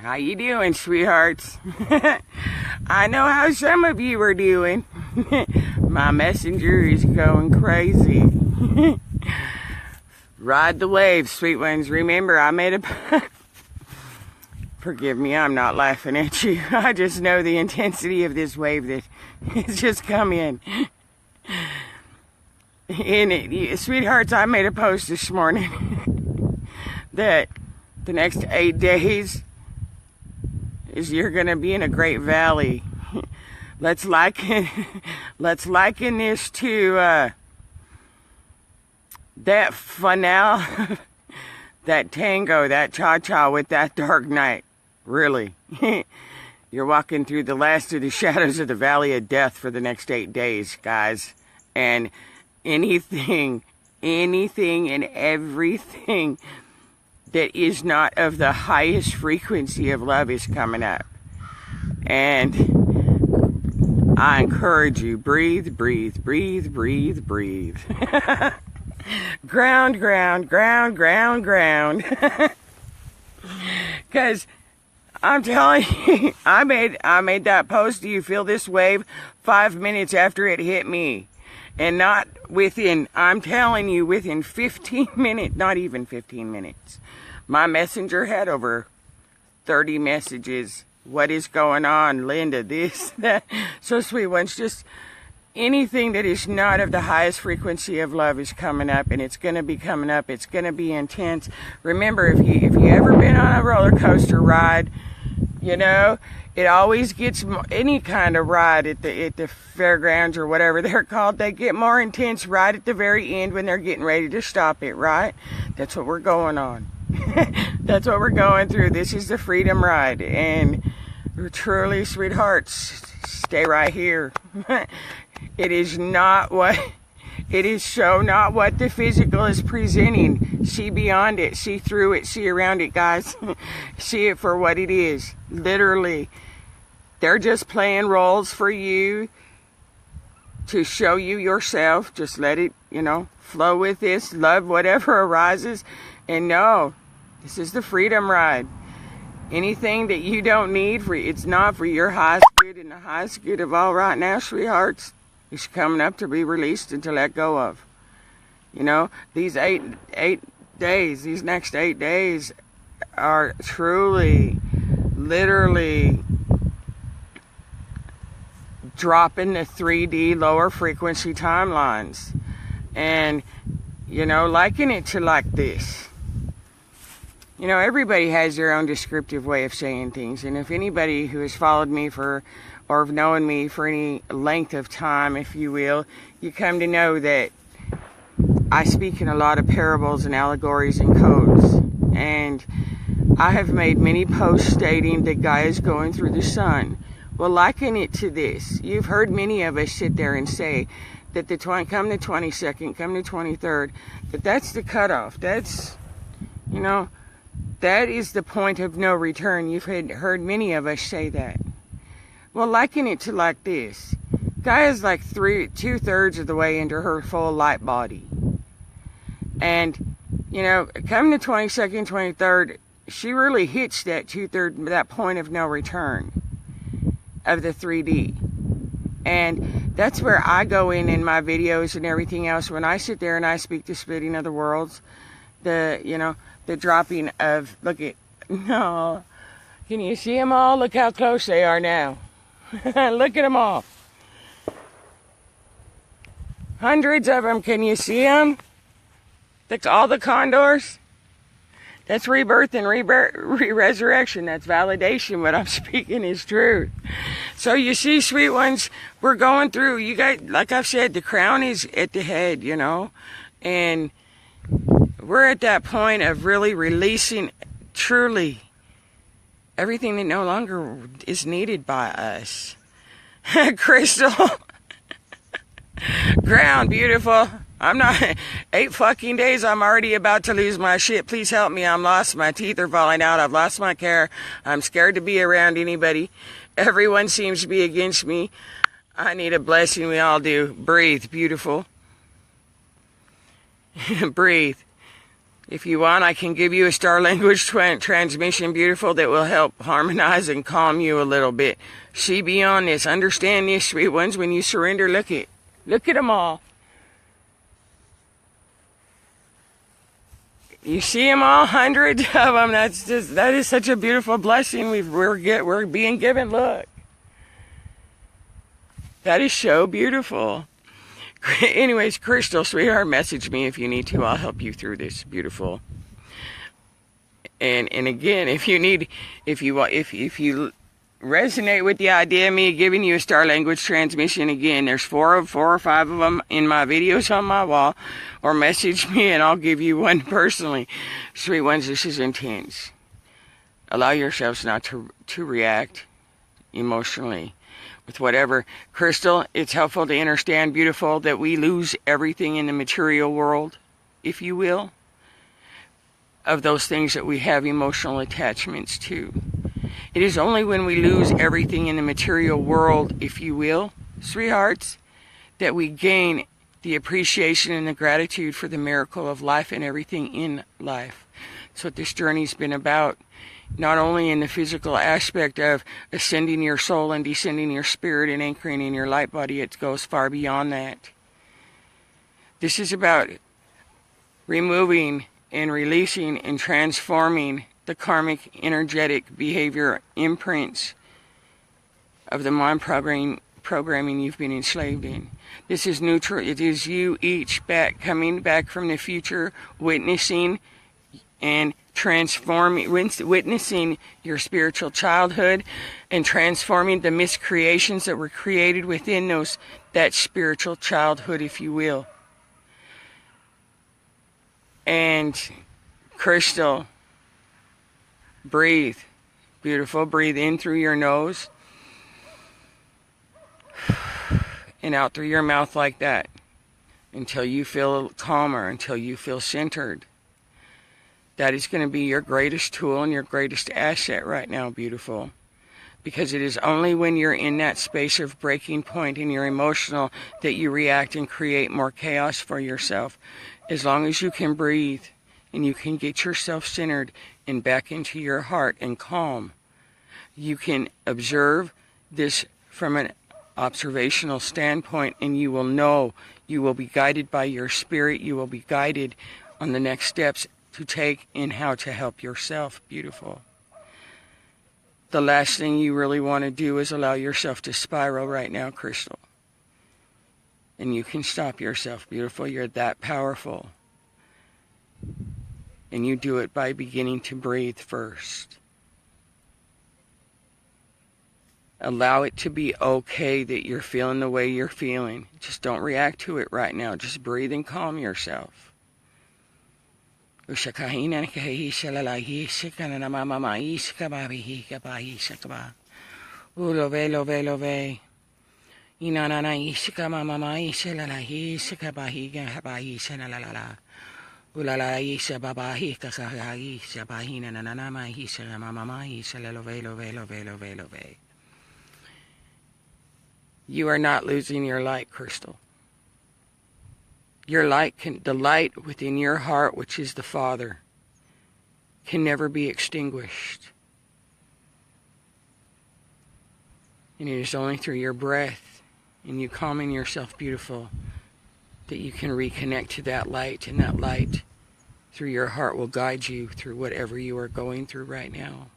How you doing, sweethearts? I know how some of you are doing. My messenger is going crazy. Ride the wave, sweet ones. Remember, I made a... Forgive me, I'm not laughing at you. I just know the intensity of this wave that has just come in. Sweethearts, I made a post this morning that the next 8 days is you're going to be in a great valley. Let's liken this to that finale, that tango, that cha-cha with that dark night. Really. You're walking through the last of the shadows of the valley of death for the next 8 days, guys. And anything and everything that is not of the highest frequency of love is coming up. And I encourage you, breathe, breathe, breathe, breathe, breathe. Ground, ground, ground, ground, ground. Because I'm telling you, I made that post. Do you feel this wave 5 minutes after it hit me? And not within, I'm telling you, within 15 minutes, not even 15 minutes. My messenger had over 30 messages. What is going on, Linda? This, that. So sweet ones, just anything that is not of the highest frequency of love is coming up, and it's going to be coming up. It's going to be intense. Remember, if you ever been on a roller coaster ride, you know, it always gets, any kind of ride at the fairgrounds or whatever they're called, they get more intense right at the very end when they're getting ready to stop it, right? That's what we're going on. That's what we're going through. This is the freedom ride, and truly, sweethearts, stay right here. It is not what, it is so not what the physical is presenting. See beyond it, see through it, see around it, guys. See it for what it is. Literally, they're just playing roles for you to show you yourself. Just let it, you know, flow with this, love whatever arises, and know this is the freedom ride. Anything that you don't need, it's not for your highest good, and the highest good of all right now, sweethearts, is coming up to be released and to let go of. You know, these eight days, these next 8 days are truly, literally dropping the 3D lower frequency timelines. And, you know, liken it to like this. You know, everybody has their own descriptive way of saying things. And if anybody who has followed me for, or have known me for any length of time, if you will, you come to know that I speak in a lot of parables and allegories and codes. And I have made many posts stating that Gaia is going through the sun. Well, liken it to this. You've heard many of us sit there and say that come the 22nd, come the 23rd, that's the cutoff. That's, you know, that is the point of no return. You've heard many of us say that. Well, liken it to like this. Gaia's like 2/3 of the way into her full light body. And, you know, come the 22nd, 23rd, she really hits that 2/3, that point of no return of the 3D. And that's where I go in my videos and everything else. When I sit there and I speak the splitting of the worlds, you know, the dropping of, look at, no, can you see them all? Look how close they are now. Look at them all. Hundreds of them, can you see them? All the condors. That's rebirth and resurrection. That's validation. What I'm speaking is truth. So you see, sweet ones, we're going through, you guys, like I've said, the crown is at the head, you know, and we're at that point of really releasing truly everything that no longer is needed by us. Crystal. Ground, beautiful. I'm not, 8 fucking days, I'm already about to lose my shit. Please help me, I'm lost. My teeth are falling out. I've lost my care. I'm scared to be around anybody. Everyone seems to be against me. I need a blessing, we all do. Breathe, beautiful. Breathe. If you want, I can give you a star language transmission, beautiful, that will help harmonize and calm you a little bit. See beyond this. Understand this, sweet ones. When you surrender, look at them all. You see them all, hundreds of them. That is such a beautiful blessing we're being given. Look. That is so beautiful. Anyways, Crystal, sweetheart, message me if you need to. I'll help you through this. Beautiful. And again, if you resonate with the idea of me giving you a star language transmission, again, there's four or five of them in my videos on my wall, or message me and I'll give you one personally. Sweet ones, this is intense. Allow yourselves not to react emotionally with whatever. Crystal, it's helpful to understand, beautiful, that we lose everything in the material world, if you will, of those things that we have emotional attachments to. It is only when we lose everything in the material world, if you will, sweethearts, that we gain the appreciation and the gratitude for the miracle of life and everything in life. That's what this journey's been about. Not only in the physical aspect of ascending your soul and descending your spirit and anchoring in your light body, it goes far beyond that. This is about removing and releasing and transforming the karmic, energetic behavior imprints of the mind programming you've been enslaved in. This is neutral. It is you each coming back from the future, witnessing and witnessing your spiritual childhood and transforming the miscreations that were created within that spiritual childhood, if you will. And Crystal, breathe. Beautiful. Breathe in through your nose and out through your mouth like that until you feel calmer, until you feel centered. That is going to be your greatest tool and your greatest asset right now, beautiful. Because it is only when you're in that space of breaking point and you're emotional that you react and create more chaos for yourself. As long as you can breathe and you can get yourself centered and back into your heart and calm, you can observe this from an observational standpoint, and you will know, you will be guided by your spirit, you will be guided on the next steps to take in how to help yourself, beautiful. The last thing you really want to do is allow yourself to spiral right now, Crystal. And you can stop yourself, beautiful. You're that powerful. And you do it by beginning to breathe first. Allow it to be okay that you're feeling the way you're feeling. Just don't react to it right now. Just breathe and calm yourself. You are not losing your light, Crystal. Your light the light within your heart, which is the Father, can never be extinguished. And it is only through your breath and you calming yourself, beautiful, that you can reconnect to that light, and that light through your heart will guide you through whatever you are going through right now.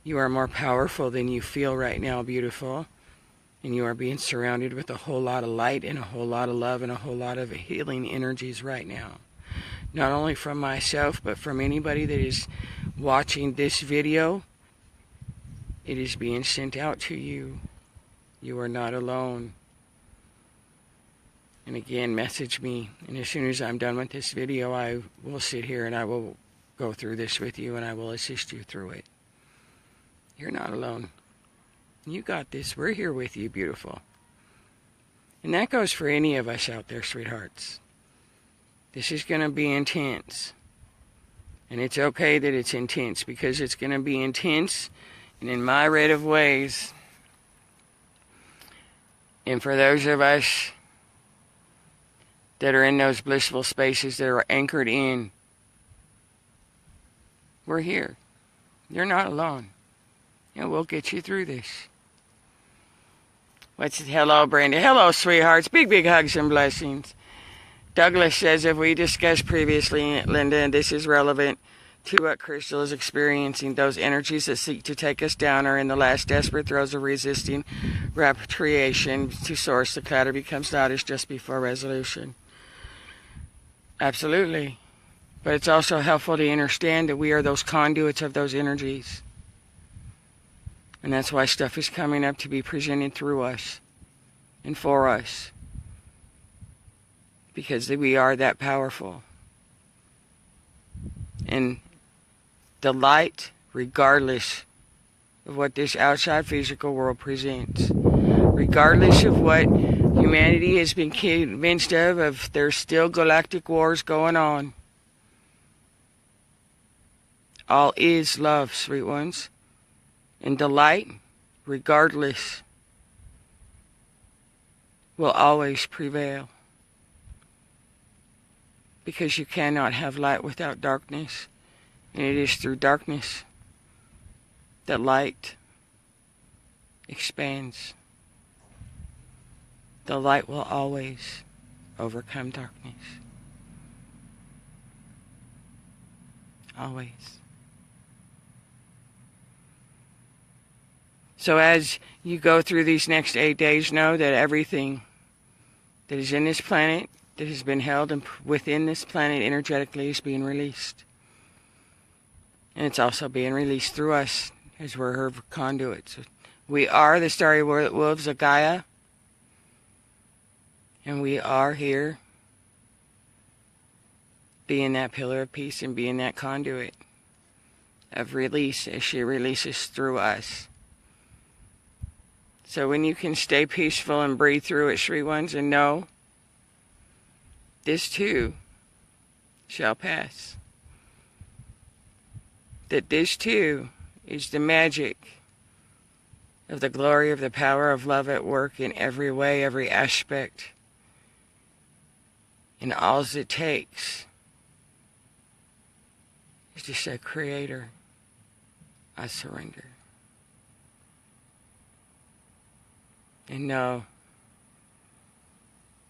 You are more powerful than you feel right now, beautiful. And you are being surrounded with a whole lot of light and a whole lot of love and a whole lot of healing energies right now. Not only from myself, but from anybody that is watching this video. It is being sent out to you. You are not alone. And again, message me. And as soon as I'm done with this video, I will sit here and I will go through this with you and I will assist you through it. You're not alone. You got this. We're here with you, beautiful. And that goes for any of us out there, sweethearts. This is going to be intense. And it's okay that it's intense, because it's going to be intense and in my rate of ways. And for those of us that are in those blissful spaces that are anchored in. We're here. You're not alone. And we'll get you through this. Hello, Brenda. Hello, sweethearts. Big, big hugs and blessings. Douglas says, if we discussed previously, Linda, and this is relevant to what Crystal is experiencing, those energies that seek to take us down are in the last desperate throes of resisting repatriation to source. The clatter becomes knowledge just before resolution. Absolutely. But it's also helpful to understand that we are those conduits of those energies. And that's why stuff is coming up to be presented through us and for us. Because we are that powerful. And the light, regardless of what this outside physical world presents, regardless of what humanity has been convinced of there's still galactic wars going on. All is love, sweet ones. And the light, regardless, will always prevail. Because you cannot have light without darkness. And it is through darkness that light expands. The light will always overcome darkness. Always. So as you go through these next 8 days, know that everything that is in this planet, that has been held within this planet energetically, is being released. And it's also being released through us as we're her conduits. We are the starry wolves of Gaia. And we are here being that pillar of peace and being that conduit of release as she releases through us. So when you can stay peaceful and breathe through it, sweet ones, and know this too shall pass. That this too is the magic of the glory of the power of love at work in every way, every aspect. And all it takes is to say, Creator, I surrender. And know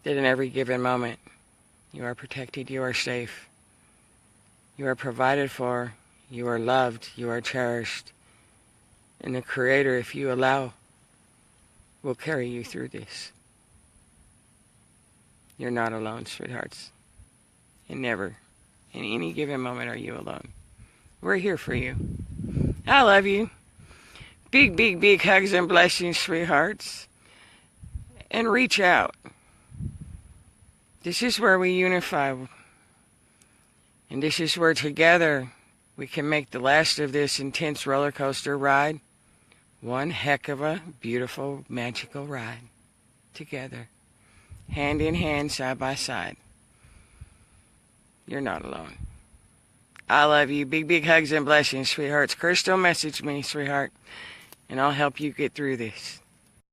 that in every given moment, you are protected, you are safe, you are provided for, you are loved, you are cherished. And the Creator, if you allow, will carry you through this. You're not alone, sweethearts. And never, in any given moment, are you alone. We're here for you. I love you. Big, big, big hugs and blessings, sweethearts. And reach out. This is where we unify. And this is where together we can make the last of this intense roller coaster ride one heck of a beautiful, magical ride. Together. Hand in hand, side by side. You're not alone. I love you. Big, big hugs and blessings, sweethearts. Crystal, message me, sweetheart. And I'll help you get through this.